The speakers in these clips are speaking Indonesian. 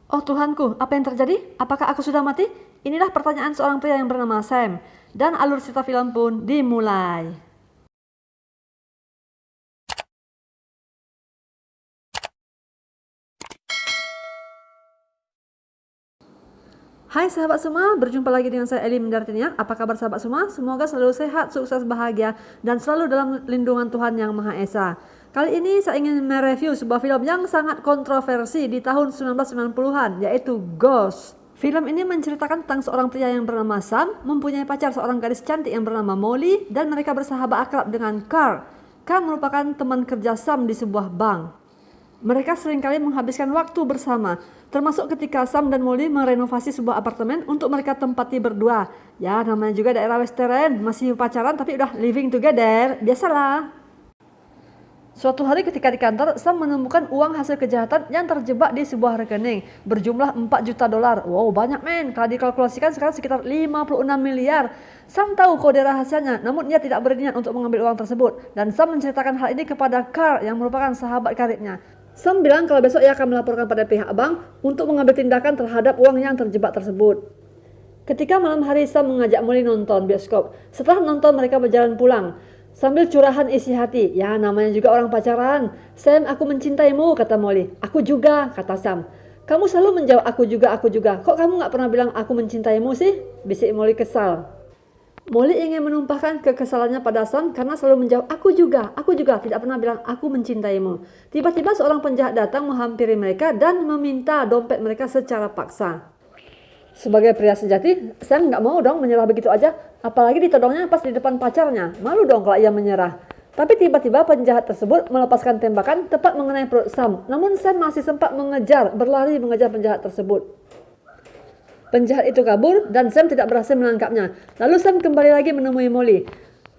Oh Tuhanku, apa yang terjadi? Apakah aku sudah mati? Inilah pertanyaan seorang pria yang bernama Sam. Dan alur cerita film pun dimulai. Hai sahabat semua, berjumpa lagi dengan saya Eli Mendartinian. Apa kabar sahabat semua? Semoga selalu sehat, sukses, bahagia, dan selalu dalam lindungan Tuhan Yang Maha Esa. Kali ini saya ingin mereview sebuah film yang sangat kontroversi di tahun 1990-an, yaitu Ghost. Film ini menceritakan tentang seorang pria yang bernama Sam, mempunyai pacar seorang gadis cantik yang bernama Molly, dan mereka bersahabat akrab dengan Carl. Carl merupakan teman kerja Sam di sebuah bank. Mereka seringkali menghabiskan waktu bersama, termasuk ketika Sam dan Molly merenovasi sebuah apartemen untuk mereka tempati berdua. Ya, namanya juga daerah Western, masih pacaran tapi udah living together, biasalah. Suatu hari ketika di kantor, Sam menemukan uang hasil kejahatan yang terjebak di sebuah rekening berjumlah 4 juta dolar. Wow, banyak men. Kalau dikalkulasikan sekarang sekitar 56 miliar. Sam tahu kode rahasianya, namun ia tidak berniat untuk mengambil uang tersebut. Dan Sam menceritakan hal ini kepada Carl yang merupakan sahabat karibnya. Sam bilang kalau besok ia akan melaporkan pada pihak bank untuk mengambil tindakan terhadap uang yang terjebak tersebut. Ketika malam hari, Sam mengajak Molly nonton bioskop. Setelah nonton, mereka berjalan pulang sambil curahan isi hati. Ya, namanya juga orang pacaran. Sam, aku mencintaimu, kata Molly. Aku juga, kata Sam. Kamu selalu menjawab aku juga, aku juga. Kok kamu gak pernah bilang aku mencintaimu sih? Bisik Molly kesal. Molly ingin menumpahkan kekesalannya pada Sam karena selalu menjawab aku juga, tidak pernah bilang aku mencintaimu. Tiba-tiba seorang penjahat datang menghampiri mereka dan meminta dompet mereka secara paksa. Sebagai pria sejati, Sam nggak mau dong menyerah begitu aja, apalagi ditodongnya pas di depan pacarnya. Malu dong kalau ia menyerah. Tapi tiba-tiba penjahat tersebut melepaskan tembakan tepat mengenai perut Sam. Namun Sam masih sempat berlari mengejar penjahat tersebut. Penjahat itu kabur dan Sam tidak berhasil menangkapnya. Lalu Sam kembali lagi menemui Molly.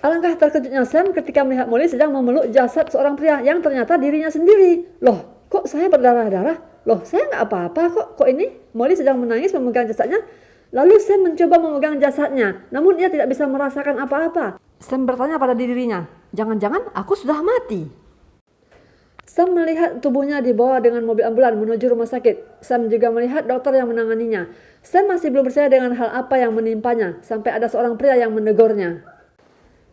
Alangkah terkejutnya Sam ketika melihat Molly sedang memeluk jasad seorang pria yang ternyata dirinya sendiri. Loh, kok saya berdarah-darah? Loh, saya nggak apa-apa kok ini? Molly sedang menangis memegang jasadnya. Lalu Sam mencoba memegang jasadnya, namun ia tidak bisa merasakan apa-apa. Sam bertanya pada dirinya, jangan-jangan aku sudah mati. Sam melihat tubuhnya dibawa dengan mobil ambulan menuju rumah sakit. Sam juga melihat dokter yang menanganinya. Sam masih belum percaya dengan hal apa yang menimpanya, sampai ada seorang pria yang menegurnya.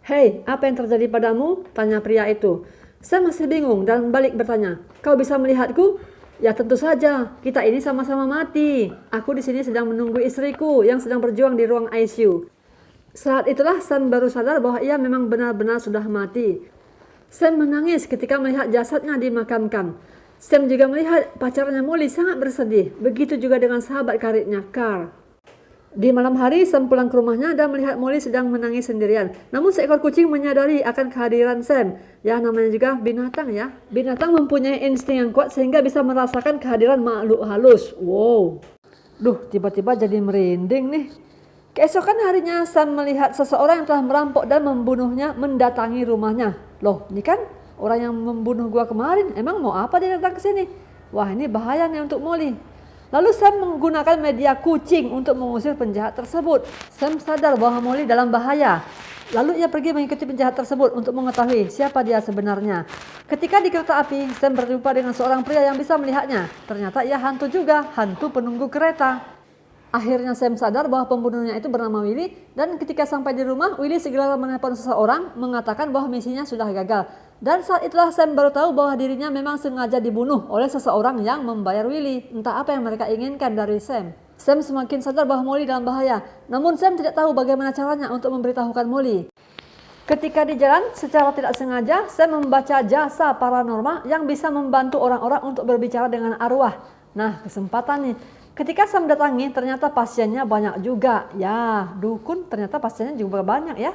Hei, apa yang terjadi padamu? Tanya pria itu. Sam masih bingung dan balik bertanya, kau bisa melihatku? Ya tentu saja, kita ini sama-sama mati. Aku di sini sedang menunggu istriku yang sedang berjuang di ruang ICU. Saat itulah Sam baru sadar bahwa ia memang benar-benar sudah mati. Sam menangis ketika melihat jasadnya dimakamkan. Sam juga melihat pacarnya Molly sangat bersedih. Begitu juga dengan sahabat karibnya, Carl. Di malam hari, Sam pulang ke rumahnya dan melihat Molly sedang menangis sendirian. Namun seekor kucing menyadari akan kehadiran Sam. Ya, namanya juga binatang ya. Binatang mempunyai insting yang kuat sehingga bisa merasakan kehadiran makhluk halus. Wow. Duh, tiba-tiba jadi merinding nih. Keesokan harinya, Sam melihat seseorang yang telah merampok dan membunuhnya mendatangi rumahnya. Loh, ini kan orang yang membunuh gua kemarin. Emang mau apa dia datang ke sini? Wah, ini bahaya nih untuk Molly. Lalu Sam menggunakan media kucing untuk mengusir penjahat tersebut. Sam sadar bahwa Molly dalam bahaya. Lalu ia pergi mengikuti penjahat tersebut untuk mengetahui siapa dia sebenarnya. Ketika di kereta api, Sam berjumpa dengan seorang pria yang bisa melihatnya. Ternyata ia hantu juga, hantu penunggu kereta. Akhirnya Sam sadar bahwa pembunuhnya itu bernama Willy, dan ketika sampai di rumah, Willy segera menelpon seseorang mengatakan bahwa misinya sudah gagal. Dan saat itulah Sam baru tahu bahwa dirinya memang sengaja dibunuh oleh seseorang yang membayar Willy. Entah apa yang mereka inginkan dari Sam. Sam semakin sadar bahwa Molly dalam bahaya, namun Sam tidak tahu bagaimana caranya untuk memberitahukan Molly. Ketika di jalan, secara tidak sengaja, Sam membaca jasa paranormal yang bisa membantu orang-orang untuk berbicara dengan arwah. Nah, kesempatan nih. Ketika Sam datangi, ternyata pasiennya banyak juga. Ya, dukun ternyata pasiennya juga banyak ya.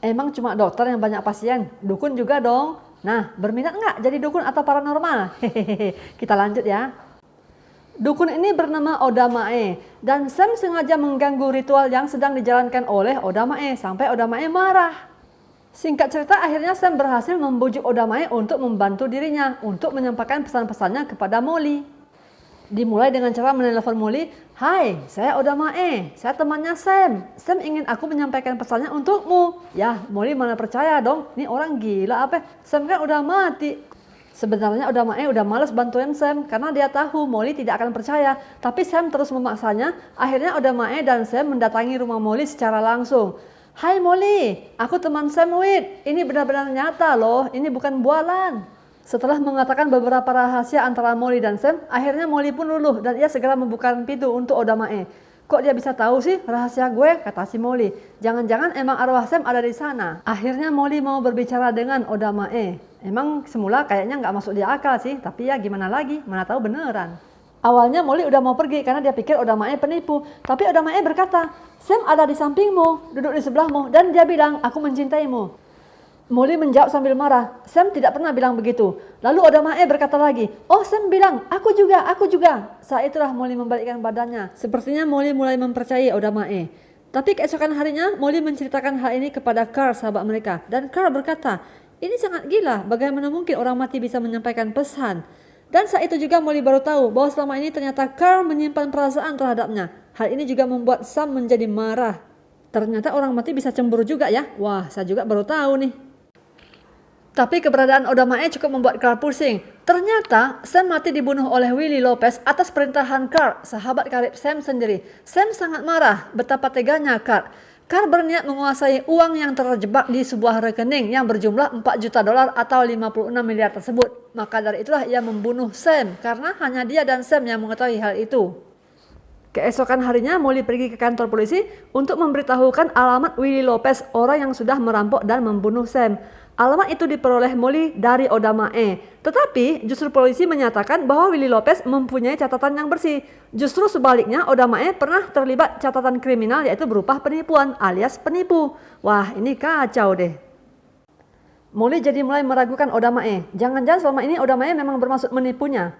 Emang cuma dokter yang banyak pasien? Dukun juga dong. Nah, berminat nggak jadi dukun atau paranormal? Hehehe, kita lanjut ya. Dukun ini bernama Oda Mae, dan Sam sengaja mengganggu ritual yang sedang dijalankan oleh Oda Mae sampai Oda Mae marah. Singkat cerita, akhirnya Sam berhasil membujuk Oda Mae untuk membantu dirinya untuk menyampaikan pesan-pesannya kepada Molly. Dimulai dengan cara menelpon Molly. Hai, saya Oda Mae, saya temannya Sam. Sam ingin aku menyampaikan pesannya untukmu. Ya, Molly mana percaya dong, ini orang gila apa? Sam kan udah mati. Sebenarnya Odamae udah males bantuin Sam karena dia tahu Molly tidak akan percaya. Tapi Sam terus memaksanya. Akhirnya Odamae dan Sam mendatangi rumah Molly secara langsung. Hai Molly, aku teman Sam Wit. Ini benar-benar nyata loh, ini bukan bualan. Setelah mengatakan beberapa rahasia antara Molly dan Sam, akhirnya Molly pun luluh dan ia segera membuka pintu untuk Odamae. Kok dia bisa tahu sih rahasia gue? Kata si Molly. Jangan-jangan emang arwah Sam ada di sana. Akhirnya Molly mau berbicara dengan Odamae. Emang semula kayaknya nggak masuk di akal sih, tapi ya gimana lagi, mana tahu beneran. Awalnya Molly udah mau pergi karena dia pikir Odamae penipu. Tapi Odamae berkata, Sam ada di sampingmu, duduk di sebelahmu, dan dia bilang, aku mencintaimu. Molly menjawab sambil marah, Sam tidak pernah bilang begitu. Lalu Odamae berkata lagi, oh Sam bilang, aku juga, aku juga. Saat itulah Molly membalikkan badannya. Sepertinya Molly mulai mempercayai Odamae. Tapi keesokan harinya, Molly menceritakan hal ini kepada Carl, sahabat mereka. Dan Carl berkata, ini sangat gila, bagaimana mungkin orang mati bisa menyampaikan pesan. Dan saat itu juga Molly baru tahu bahwa selama ini ternyata Carl menyimpan perasaan terhadapnya. Hal ini juga membuat Sam menjadi marah. Ternyata orang mati bisa cemburu juga ya. Wah, saya juga baru tahu nih. Tapi keberadaan Odamae cukup membuat Carl pusing. Ternyata Sam mati dibunuh oleh Willie Lopez atas perintahan Carl, sahabat karib Sam sendiri. Sam sangat marah, betapa teganya Carl. Carl berniat menguasai uang yang terjebak di sebuah rekening yang berjumlah 4 juta dolar atau 56 miliar tersebut. Maka dari itulah ia membunuh Sam, karena hanya dia dan Sam yang mengetahui hal itu. Keesokan harinya Molly pergi ke kantor polisi untuk memberitahukan alamat Willie Lopez, orang yang sudah merampok dan membunuh Sam. Alamat itu diperoleh Molly dari Odamae. Tetapi justru polisi menyatakan bahwa Willie Lopez mempunyai catatan yang bersih. Justru sebaliknya Odamae pernah terlibat catatan kriminal yaitu berupa penipuan alias penipu. Wah, ini kacau deh. Molly jadi mulai meragukan Odamae. Jangan-jangan selama ini Odamae memang bermaksud menipunya.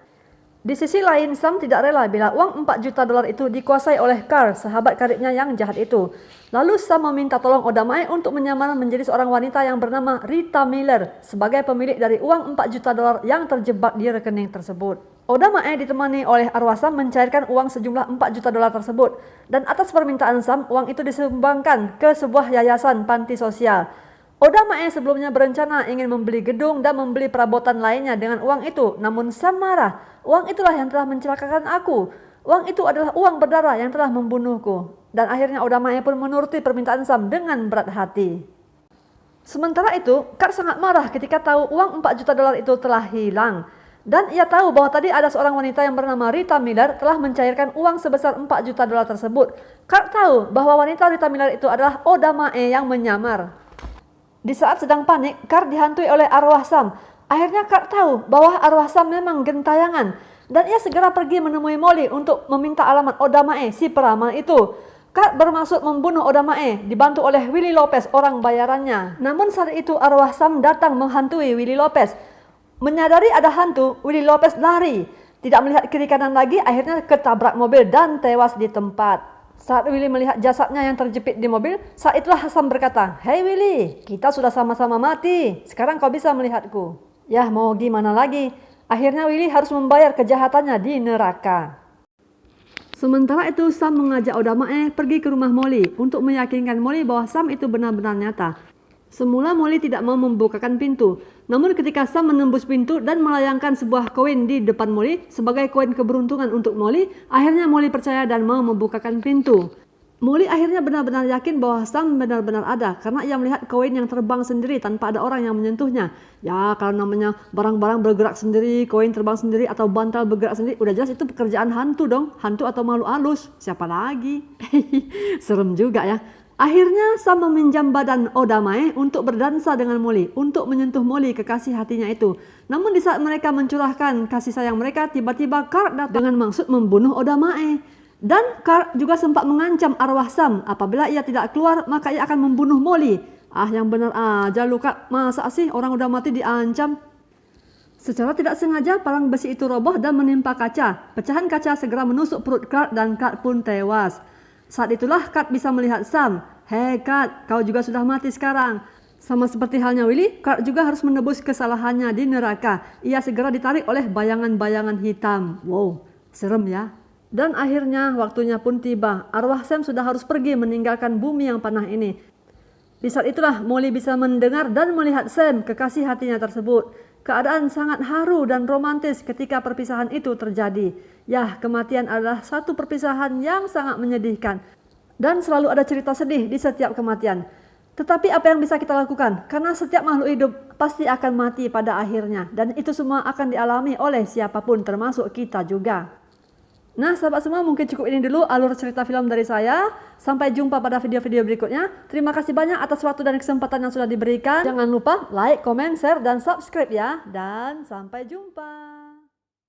Di sisi lain, Sam tidak rela bila uang 4 juta dolar itu dikuasai oleh Carl, sahabat karibnya yang jahat itu. Lalu Sam meminta tolong Odamae untuk menyamar menjadi seorang wanita yang bernama Rita Miller sebagai pemilik dari uang 4 juta dolar yang terjebak di rekening tersebut. Odamae ditemani oleh arwah Sam mencairkan uang sejumlah 4 juta dolar tersebut. Dan atas permintaan Sam, uang itu disumbangkan ke sebuah yayasan panti sosial. Odamae sebelumnya berencana ingin membeli gedung dan membeli perabotan lainnya dengan uang itu. Namun Sam marah. Uang itulah yang telah mencelakakan aku. Uang itu adalah uang berdarah yang telah membunuhku. Dan akhirnya Odamae pun menuruti permintaan Sam dengan berat hati. Sementara itu, Carl sangat marah ketika tahu uang 4 juta dolar itu telah hilang. Dan ia tahu bahwa tadi ada seorang wanita yang bernama Rita Miller telah mencairkan uang sebesar 4 juta dolar tersebut. Carl tahu bahwa wanita Rita Miller itu adalah Odamae yang menyamar. Di saat sedang panik, Carl dihantui oleh arwah Sam. Akhirnya Carl tahu bahwa arwah Sam memang gentayangan. Dan ia segera pergi menemui Molly untuk meminta alamat Odamae, si peramal itu. Carl bermaksud membunuh Odamae, dibantu oleh Willie Lopez, orang bayarannya. Namun saat itu arwah Sam datang menghantui Willie Lopez. Menyadari ada hantu, Willie Lopez lari. Tidak melihat kiri kanan lagi, akhirnya ketabrak mobil dan tewas di tempat. Saat Willie melihat jasadnya yang terjepit di mobil, saat itulah Sam berkata, Hei Willie, kita sudah sama-sama mati, sekarang kau bisa melihatku. Ya mau gimana lagi, akhirnya Willie harus membayar kejahatannya di neraka. Sementara itu Sam mengajak Odamae pergi ke rumah Molly untuk meyakinkan Molly bahwa Sam itu benar-benar nyata. Semula Molly tidak mau membukakan pintu, namun ketika Sam menembus pintu dan melayangkan sebuah koin di depan Molly sebagai koin keberuntungan untuk Molly, akhirnya Molly percaya dan mau membukakan pintu. Molly akhirnya benar-benar yakin bahwa Sam benar-benar ada karena ia melihat koin yang terbang sendiri tanpa ada orang yang menyentuhnya. Ya kalau namanya barang-barang bergerak sendiri, koin terbang sendiri atau bantal bergerak sendiri, udah jelas itu pekerjaan hantu dong. Hantu atau makhluk halus, siapa lagi? Serem juga ya. Akhirnya Sam meminjam badan Odamae untuk berdansa dengan Molly, untuk menyentuh Molly kekasih hatinya itu. Namun di saat mereka mencurahkan kasih sayang mereka, tiba-tiba Carl datang dengan maksud membunuh Odamae. Dan Carl juga sempat mengancam arwah Sam, apabila ia tidak keluar maka ia akan membunuh Molly. Ah yang benar aja lu Carl, masa sih orang udah mati diancam? Secara tidak sengaja palang besi itu roboh dan menimpa kaca. Pecahan kaca segera menusuk perut Carl dan Carl pun tewas. Saat itulah Carl bisa melihat Sam. Hei Carl, kau juga sudah mati sekarang. Sama seperti halnya Willie, Carl juga harus menebus kesalahannya di neraka. Ia segera ditarik oleh bayangan-bayangan hitam. Wow, serem ya. Dan akhirnya waktunya pun tiba. Arwah Sam sudah harus pergi meninggalkan bumi yang panah ini. Di saat itulah Molly bisa mendengar dan melihat Sam, kekasih hatinya tersebut. Keadaan sangat haru dan romantis ketika perpisahan itu terjadi. Ya, kematian adalah satu perpisahan yang sangat menyedihkan. Dan selalu ada cerita sedih di setiap kematian. Tetapi apa yang bisa kita lakukan? Karena setiap makhluk hidup pasti akan mati pada akhirnya. Dan itu semua akan dialami oleh siapapun, termasuk kita juga. Nah sahabat semua, mungkin cukup ini dulu alur cerita film dari saya. Sampai jumpa pada video-video berikutnya. Terima kasih banyak atas waktu dan kesempatan yang sudah diberikan. Jangan lupa like, comment, share, dan subscribe ya. Dan sampai jumpa.